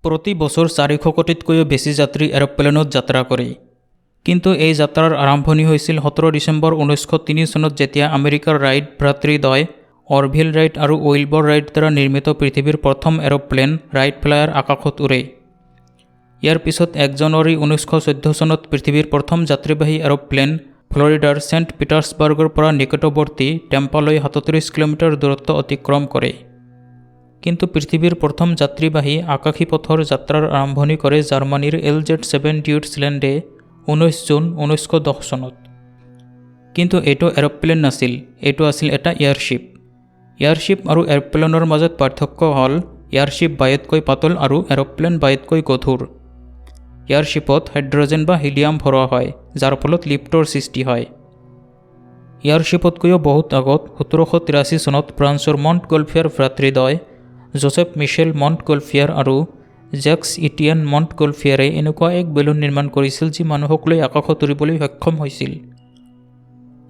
প্ৰতি বছৰ 400 কোটিতকৈও বেছি যাত্ৰী এৰোপ্লেনত যাত্ৰা কৰে। কিন্তু এই যাত্ৰাৰ আৰম্ভণি হৈছিল 17 ডিচেম্বৰ 1903 চনত যেতিয়া আমেৰিকাৰ ৰাইট ভ্ৰাতৃদ্বয় অৰভিল ৰাইট আৰু উইলবৰ ৰাইট দ্বাৰা নিৰ্মিত পৃথিৱীৰ প্ৰথম এৰোপ্লেন ৰাইট ফ্লায়াৰ আকাশত উৰে। ইয়াৰ পিছত 1 জানুৱাৰী 1914 চনত পৃথিৱীৰ প্ৰথম যাত্ৰীবাহী এৰোপ্লেন ফ্লৰিডাৰ ছেণ্ট পিটাৰ্ছবাৰ্গৰ পৰা নিকটৱৰ্তী টেম্পালৈ 37 কিলোমিটাৰ দূৰত্ব অতিক্ৰম কৰে। কিন্তু পৃথিৱীৰ প্ৰথম যাত্ৰীবাহী আকাশী পথৰ যাত্ৰাৰ আৰম্ভণি কৰে জাৰ্মানীৰ LZ-7 ডিউটছলেণ্ডে 19 জুন 1910 চনত। কিন্তু এইটো এৰোপ্লেন নাছিল, এইটো আছিল এটা এয়াৰশ্বিপ। এয়াৰশ্বিপ আৰু এৰোপ্লেনৰ মাজত পাৰ্থক্য হ'ল এয়াৰশ্বিপ বায়ুতকৈ পাতল আৰু এৰোপ্লেন বায়ুতকৈ গধুৰ। এয়াৰশ্বিপত হাইড্ৰজেন বা হিলিয়াম ভৰোৱা হয়, যাৰ ফলত লিফ্টৰ সৃষ্টি হয়। এয়াৰশ্বিপতকৈও বহুত আগত 1783 চনত ফ্ৰান্সৰ মণ্টগলফিয়াৰ ভ্ৰাতৃদ্বয় জোচেফ মিচেল মণ্টগলফিয়াৰ আৰু জেক্স ইটিয়েন মণ্টগলফিয়াৰে এনেকুৱা এক বেলুন নিৰ্মাণ কৰিছিল যি মানুহক লৈ আকাশত উৰিবলৈ সক্ষম হৈছিল।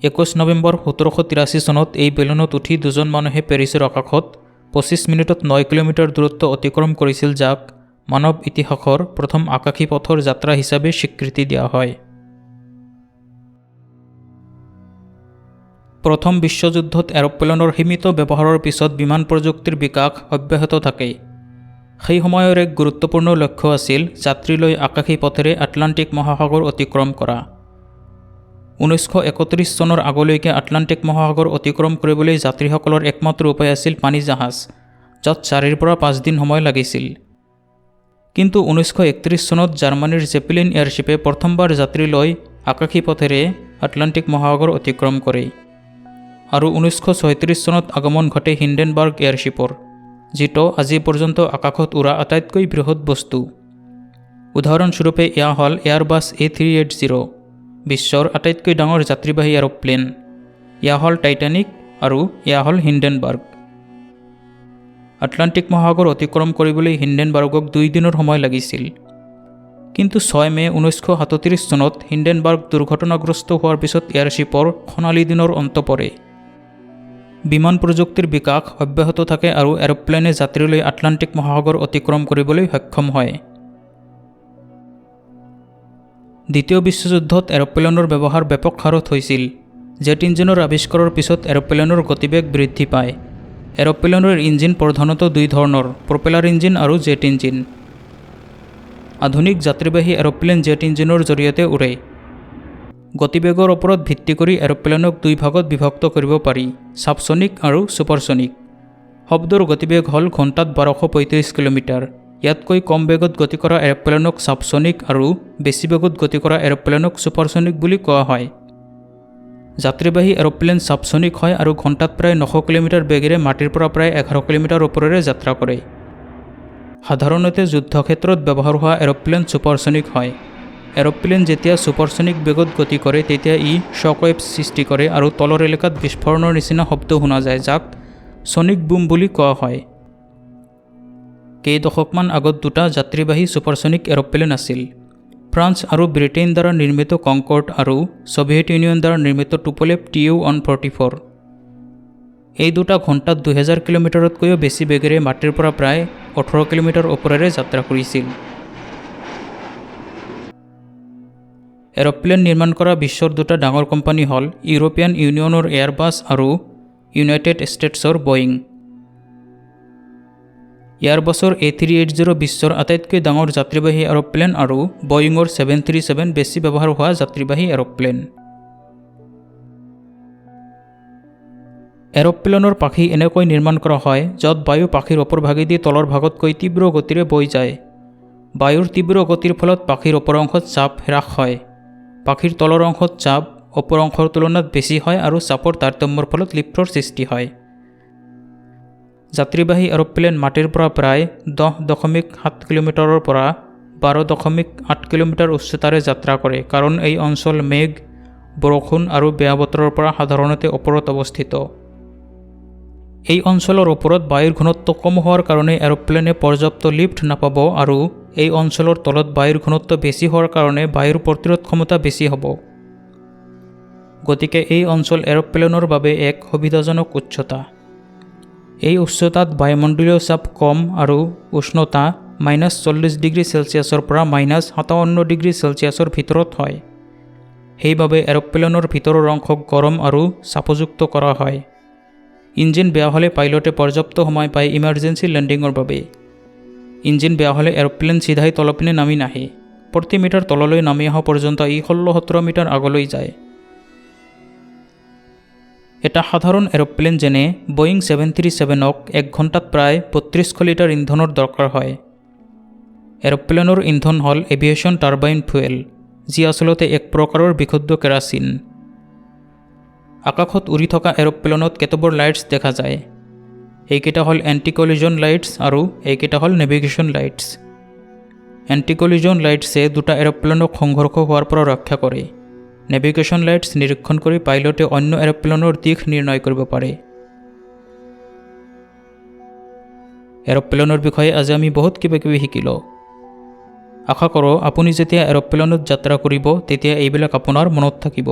21 নৱেম্বৰ 1783 চনত এই বেলুনত উঠি দুজন মানুহে পেৰিছৰ আকাশত 25 মিনিটত 9 কিলোমিটাৰ দূৰত্ব অতিক্ৰম কৰিছিল, যাক মানৱ ইতিহাসৰ প্ৰথম আকাশী পথৰ যাত্ৰা হিচাপে স্বীকৃতি দিয়া হয়। প্ৰথম বিশ্বযুদ্ধত এৰোপ্লেনৰ সীমিত ব্যৱহাৰৰ পিছত বিমান প্ৰযুক্তিৰ বিকাশ অব্যাহত থাকে। সেই সময়ৰ এক গুৰুত্বপূৰ্ণ লক্ষ্য আছিল যাত্ৰী লৈ আকাশী পথেৰে আটলাণ্টিক মহাসাগৰ অতিক্ৰম কৰা। 1931 চনৰ আগলৈকে আটলাণ্টিক মহাসাগৰ অতিক্ৰম কৰিবলৈ যাত্ৰীসকলৰ একমাত্ৰ উপায় আছিল পানী জাহাজ, য'ত 4 পৰা 5 দিন সময় লাগিছিল। কিন্তু 1931 চনত জাৰ্মানীৰ জেপেলিন এয়াৰশ্বিপে প্ৰথমবাৰ যাত্ৰী লৈ আকাশী পথেৰে আটলাণ্টিক মহাসাগৰ অতিক্ৰম কৰে। আৰু 1936 চনত আগমন ঘটে হিণ্ডেনবাৰ্গ এয়াৰশ্বিপৰ, যিটো আজি পৰ্যন্ত আকাশত উৰা আটাইতকৈ বৃহৎ বস্তু। উদাহৰণস্বৰূপে এয়া হ'ল এয়াৰবাছ A380, বিশ্বৰ আটাইতকৈ ডাঙৰ যাত্ৰীবাহী এৰোপ্লেন। এয়া হ'ল টাইটানিক আৰু এয়া হ'ল হিণ্ডেনবাৰ্গ। আটলাণ্টিক মহাসাগৰ অতিক্ৰম কৰিবলৈ হিণ্ডেনবাৰ্গক 2 দিনৰ সময় লাগিছিল। কিন্তু 6 মে 1937 চনত হিণ্ডেনবাৰ্গ দুৰ্ঘটনাগ্ৰস্ত হোৱাৰ পিছত এয়াৰশ্বিপৰ সোণালী দিনৰ অন্ত পৰে। বিমান প্ৰযুক্তিৰ বিকাশ অব্যাহত থাকে আৰু এৰোপ্লেনে যাত্ৰী লৈ আটলাণ্টিক মহাসাগৰ অতিক্ৰম কৰিবলৈ সক্ষম হয়। দ্বিতীয় বিশ্বযুদ্ধত এৰোপ্লেনৰ ব্যৱহাৰ ব্যাপক হাৰত হৈছিল। জেট ইঞ্জিনৰ আৱিষ্কাৰৰ পিছত এৰোপ্লেনৰ গতিবেগ বৃদ্ধি পায়। এৰোপ্লেনৰ ইঞ্জিন প্ৰধানতঃ 2 ধৰণৰ, প্ৰপেলাৰ ইঞ্জিন আৰু জেট ইঞ্জিন। আধুনিক যাত্ৰীবাহী এৰোপ্লেন জেট ইঞ্জিনৰ জৰিয়তে উৰে। গতিবেগৰ ওপৰত ভিত্তি কৰি এৰোপ্লেনক 2 ভাগত বিভক্ত কৰিব পাৰি, ছাবছনিক আৰু ছুপাৰছনিক। শব্দৰ গতিবেগ হ'ল ঘণ্টাত 1235 কিলোমিটাৰ। ইয়াতকৈ কম বেগত গতি কৰা এৰোপ্লেনক ছাবছনিক আৰু বেছি বেগত গতি কৰা এৰোপ্লেনক ছুপাৰছনিক বুলি কোৱা হয়। যাত্ৰীবাহী এৰোপ্লেন ছাবছনিক হয় আৰু ঘণ্টাত প্ৰায় 900 কিলোমিটাৰ বেগেৰে মাটিৰ পৰা প্ৰায় 11 কিলোমিটাৰ ওপৰেৰে যাত্ৰা কৰে। সাধাৰণতে যুদ্ধক্ষেত্ৰত ব্যৱহাৰ হোৱা এৰোপ্লেন ছুপাৰছনিক হয়। এৰোপ্লেন যেতিয়া ছুপাৰছনিক বেগত গতি কৰে তেতিয়া ই শ্বকৱেভ সৃষ্টি কৰে আৰু তলৰ এলেকাত বিস্ফোৰণৰ নিচিনা শব্দ শুনা যায়, যাক ছনিক বুম বুলি কোৱা হয়। কেইদশকমান আগত 2টা যাত্ৰীবাহী ছুপাৰছনিক এৰোপ্লেন আছিল। ফ্ৰান্স আৰু ব্ৰিটেইন দ্বাৰা নিৰ্মিত কনকৰ্ড আৰু ছোভিয়েট ইউনিয়ন দ্বাৰা নিৰ্মিত টুপলেভ Tu-144। এই 2টা ঘণ্টাত 2000 কিলোমিটাৰতকৈও বেছি বেগেৰে মাটিৰ পৰা প্ৰায় 18 কিলোমিটাৰ ওপৰেৰে যাত্ৰা কৰিছিল। এৰোপ্লেন নিৰ্মাণ কৰা বিশ্বৰ 2টা ডাঙৰ কোম্পানী হ'ল ইউৰোপীয়ান ইউনিয়নৰ এয়াৰবাছ আৰু ইউনাইটেড ষ্টেটছৰ বয়িং। এয়াৰবাছৰ A380 বিশ্বৰ আটাইতকৈ ডাঙৰ যাত্ৰীবাহী এৰোপ্লেন আৰু বয়িঙৰ 737 বেছি ব্যৱহাৰ হোৱা যাত্ৰীবাহী এৰোপ্লেন। এৰোপ্লেনৰ পাখি এনেকৈ নিৰ্মাণ কৰা হয় য'ত বায়ু পাখিৰ ওপৰ ভাগেদি তলৰ ভাগতকৈ তীব্ৰ গতিৰে বৈ যায়। বায়ুৰ তীব্ৰ গতিৰ ফলত পাখিৰ ওপৰ অংশত চাপ হ্ৰাস হয়। পাখিৰ তলৰ অংশত চাপ ওপৰ অংশৰ তুলনাত বেছি হয় আৰু চাপৰ তাৰতম্যৰ ফলত লিফ্টৰ সৃষ্টি হয়। যাত্ৰীবাহী এৰোপ্লেন মাটিৰ পৰা প্ৰায় 10.7 কিলোমিটাৰৰ পৰা 12.8 কিলোমিটাৰ উচ্চতাৰে যাত্ৰা কৰে, কাৰণ এই অঞ্চল মেঘ, বৰষুণ আৰু বেয়া বতৰৰ পৰা সাধাৰণতে ওপৰত অৱস্থিত। এই অঞ্চলৰ ওপৰত বায়ুৰ ঘনত্ব কম হোৱাৰ কাৰণে এৰোপ্লেনে পৰ্যাপ্ত লিফ্ট নাপাব আৰু এই অঞ্চলৰ তলত বায়ুৰ ঘনত্ব বেছি হোৱাৰ কাৰণে বায়ুৰ প্ৰতিৰোধ ক্ষমতা বেছি হ'ব। গতিকে এই অঞ্চল এৰোপ্লেনৰ বাবে এক সুবিধাজনক উচ্চতা। এই উচ্চতাত বায়ুমণ্ডলীয় চাপ কম আৰু উষ্ণতা -40°C পৰা -57°C ভিতৰত হয়। সেইবাবে এৰোপ্লেনৰ ভিতৰৰ অংশক গৰম আৰু চাপযুক্ত কৰা হয়। ইঞ্জিন বেয়া হ'লে পাইলটে পৰ্যাপ্ত সময় পায় ইমাৰ্জেঞ্চি লেণ্ডিঙৰ বাবে। ইঞ্জিন বেয়া হ'লে এৰোপ্লেন চিধাই তলপিনে নামি নাহে। প্ৰতি মিটাৰ তললৈ নামি অহা পৰ্যন্ত ই 16-17 মিটাৰ আগলৈ যায়। এটা সাধাৰণ এৰোপ্লেন যেনে বয়িং 737ক 1 ঘণ্টাত প্ৰায় 3200 লিটাৰ ইন্ধনৰ দৰকাৰ হয়। এৰোপ্লেনৰ ইন্ধন হ'ল এভিয়েশ্যন টাৰ্বাইন ফুয়েল, যি আচলতে এক প্ৰকাৰৰ বিশুদ্ধ কেৰাচিন। আকাশত উৰি থকা এৰোপ্লেনত কেতবোৰ লাইটছ দেখা যায়। এইকেইটা হ'ল এণ্টি কলিজন লাইটছ আৰু এইকেইটা হ'ল নেভিগেশ্যন লাইটছ। এণ্টি কলিজন লাইটছে দুটা এৰোপ্লেনক সংঘৰ্ষ হোৱাৰ পৰা ৰক্ষা কৰে। নেভিগেশ্যন লাইটছ নিৰীক্ষণ কৰি পাইলটে অন্য এৰোপ্লেনৰ দিশ নিৰ্ণয় কৰিব পাৰে। এৰোপ্লেনৰ বিষয়ে আজি আমি বহুত কিবা শিকিলোঁ। আশা কৰোঁ আপুনি যেতিয়া এৰোপ্লেনত যাত্ৰা কৰিব তেতিয়া এইবিলাক আপোনাৰ মনত থাকিব।